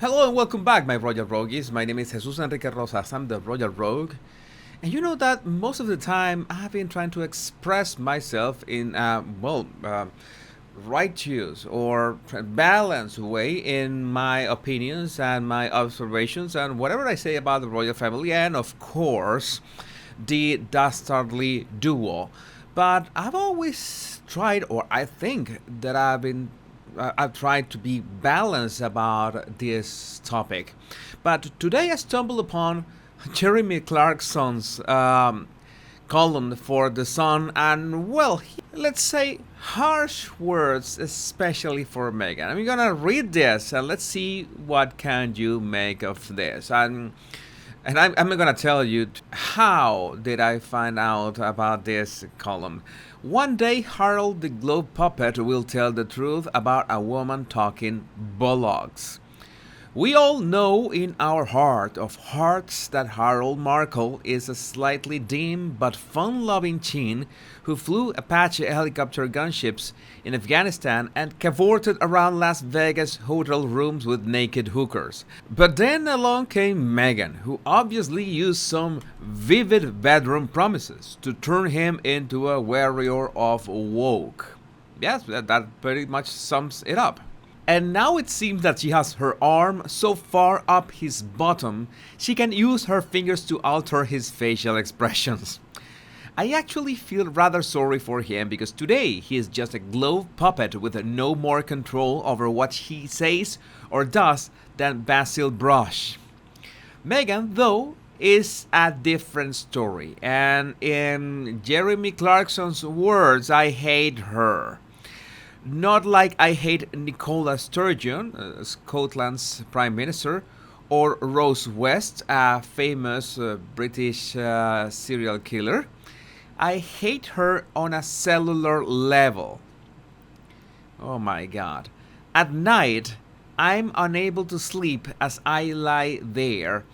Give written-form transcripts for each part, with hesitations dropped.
Hello and welcome back, my Royal Rogues. My name is Jesus Enrique Rosas. I'm the Royal Rogue. And you know that most of the time I've been trying to express myself in righteous or balanced way in my opinions and my observations and whatever I say about the royal family and, of course, the dastardly duo. But I've always tried, or I think that I've tried to be balanced about this topic. But today I stumbled upon Jeremy Clarkson's column for The Sun, and well, let's say harsh words, especially for Meghan. I'm gonna read this and let's see what can you make of this. And I'm gonna tell you how did I find out about this column. One day, Harold the Globe Puppet will tell the truth about a woman talking bollocks. We all know in our heart of hearts that Harold Markle is a slightly dim but fun-loving chin who flew Apache helicopter gunships in Afghanistan and cavorted around Las Vegas hotel rooms with naked hookers. But then along came Meghan, who obviously used some vivid bedroom promises to turn him into a warrior of woke. Yes, that pretty much sums it up. And now it seems that she has her arm so far up his bottom, she can use her fingers to alter his facial expressions. I actually feel rather sorry for him because today he is just a glove puppet with no more control over what he says or does than Basil Brush. Meghan, though, is a different story, and in Jeremy Clarkson's words, I hate her. Not like I hate Nicola Sturgeon, Scotland's Prime Minister, or Rose West, a famous British serial killer. I hate her on a cellular level. Oh my god. At night, I'm unable to sleep as I lie there,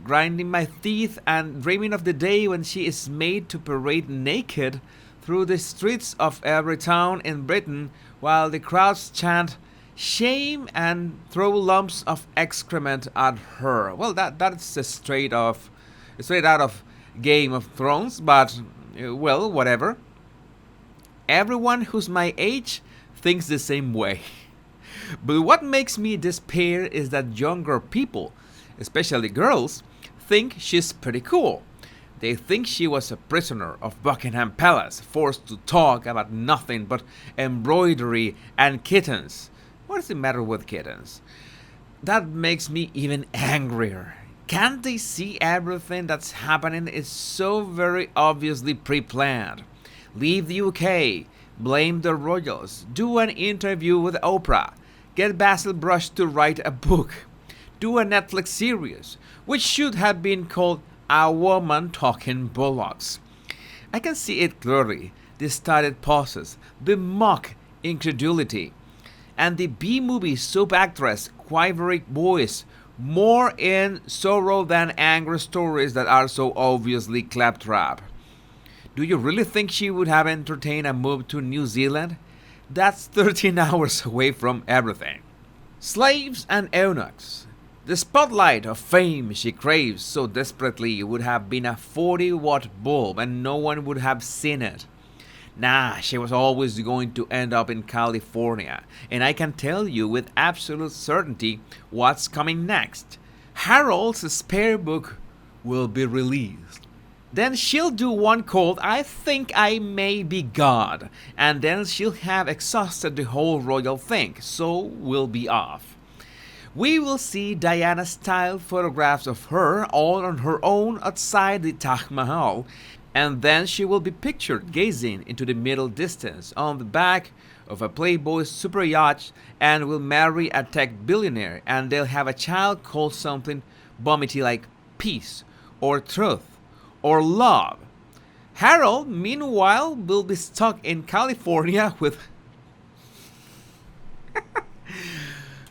grinding my teeth and dreaming of the day when she is made to parade naked through the streets of every town in Britain while the crowds chant shame and throw lumps of excrement at her. Well, that's straight out of Game of Thrones, but well, whatever. Everyone who's my age thinks the same way. But what makes me despair is that younger people, especially girls, think she's pretty cool. They think she was a prisoner of Buckingham Palace, forced to talk about nothing but embroidery and kittens. What is the matter with kittens? That makes me even angrier. Can't they see everything that's happening is so very obviously pre-planned? Leave the UK, blame the royals, do an interview with Oprah, get Basil Brush to write a book, do a Netflix series, which should have been called A Woman Talking Bollocks. I can see it clearly, the started pauses, the mock incredulity, and the B-movie soap actress quivering voice, more in sorrow than anger stories that are so obviously claptrap. Do you really think she would have entertained a move to New Zealand? That's 13 hours away from everything. Slaves and eunuchs. The spotlight of fame she craves so desperately would have been a 40-watt bulb and no one would have seen it. Nah, she was always going to end up in California, and I can tell you with absolute certainty what's coming next. Harold's spare book will be released. Then she'll do one called I Think I May Be God, and then she'll have exhausted the whole royal thing, so we'll be off. We will see Diana-style photographs of her all on her own outside the Taj Mahal, and then she will be pictured gazing into the middle distance on the back of a Playboy super yacht and will marry a tech billionaire, and they'll have a child called something vomity like peace or truth or love. Harold, meanwhile, will be stuck in California with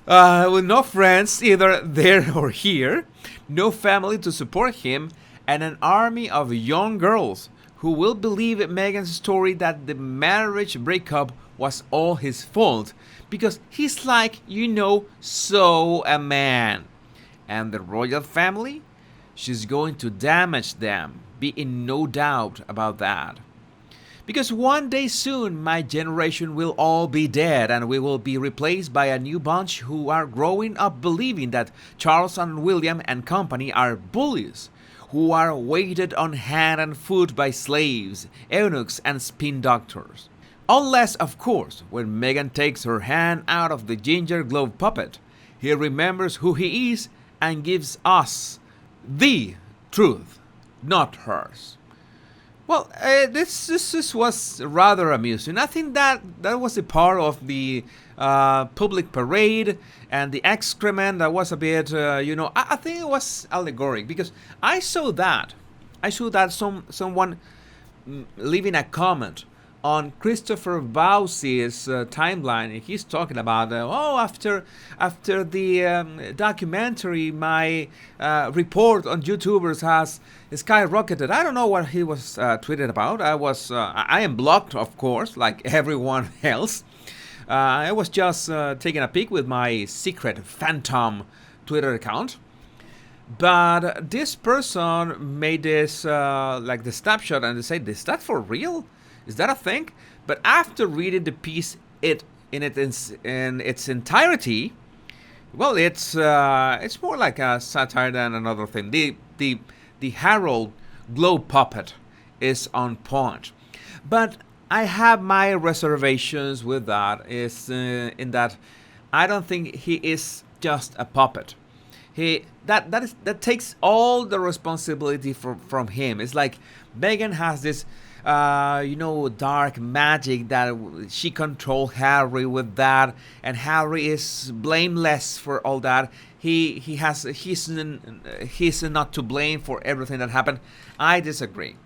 no friends either there or here, no family to support him, and an army of young girls who will believe Meghan's story that the marriage breakup was all his fault because he's like, so a man. and the royal family, she's going to damage them. Be in no doubt about that. Because one day soon, my generation will all be dead and we will be replaced by a new bunch who are growing up believing that Charles and William and company are bullies, who are waited on hand and foot by slaves, eunuchs, and spin doctors. Unless, of course, when Meghan takes her hand out of the ginger glove puppet, he remembers who he is and gives us the truth, not hers. Well, this was rather amusing. I think that was a part of the public parade and the excrement that was a bit, I think it was allegoric because I saw that someone leaving a comment on Christopher Bowsey's timeline. He's talking about after the documentary, my report on YouTubers has skyrocketed. I don't know what he was tweeted about. I am blocked, of course, like everyone else. I was just taking a peek with my secret phantom Twitter account. But this person made this like the snapshot and they said, "Is that for real? Is that a thing?" But after reading the piece in its entirety, well, it's more like a satire than another thing. The Harold globe puppet is on point, but I have my reservations with that. Is in that I don't think he is just a puppet. That takes all the responsibility from him. It's like Meghan has this dark magic that she controlled Harry with that, and Harry is blameless for all that. He's not to blame for everything that happened. I disagree.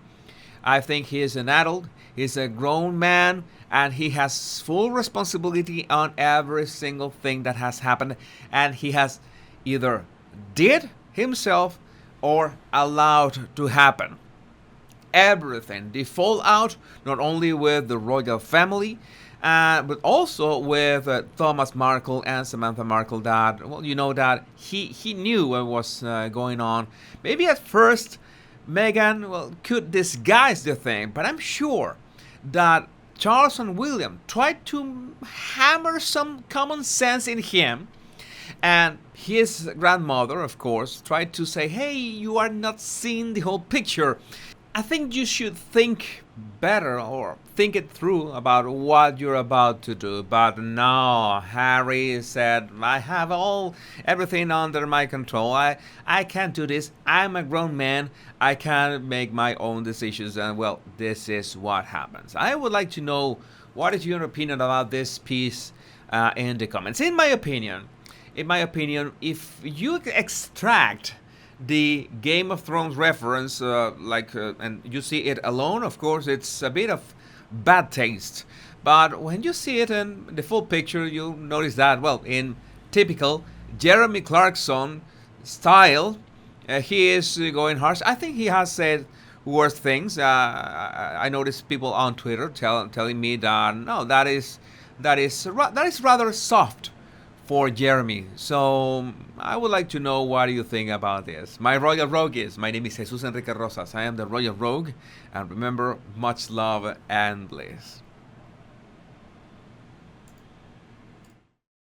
I think he is an adult. He's a grown man, and he has full responsibility on every single thing that has happened, and he has either did himself or allowed to happen. Everything, the fallout, not only with the royal family, but also with Thomas Markle and Samantha Markle, that that he knew what was going on. Maybe at first Meghan could disguise the thing, but I'm sure that Charles and William tried to hammer some common sense in him. And his grandmother, of course, tried to say, "Hey, you are not seeing the whole picture. I think you should think better or think it through about what you're about to do." But no, Harry said, "I have everything under my control. I can't do this. I'm a grown man. I can make my own decisions." And well, this is what happens. I would like to know, what is your opinion about this piece in the comments. In my opinion, if you extract the Game of Thrones reference, and you see it alone, of course, it's a bit of bad taste. But when you see it in the full picture, you'll notice that, well, in typical Jeremy Clarkson style, he is going harsh. I think he has said worse things. I noticed people on Twitter telling me that no, that is rather soft for Jeremy. So I would like to know, what do you think about this? My Royal Rogue my name is Jesus Enrique Rosas. I am the Royal Rogue, and remember, much love and bliss.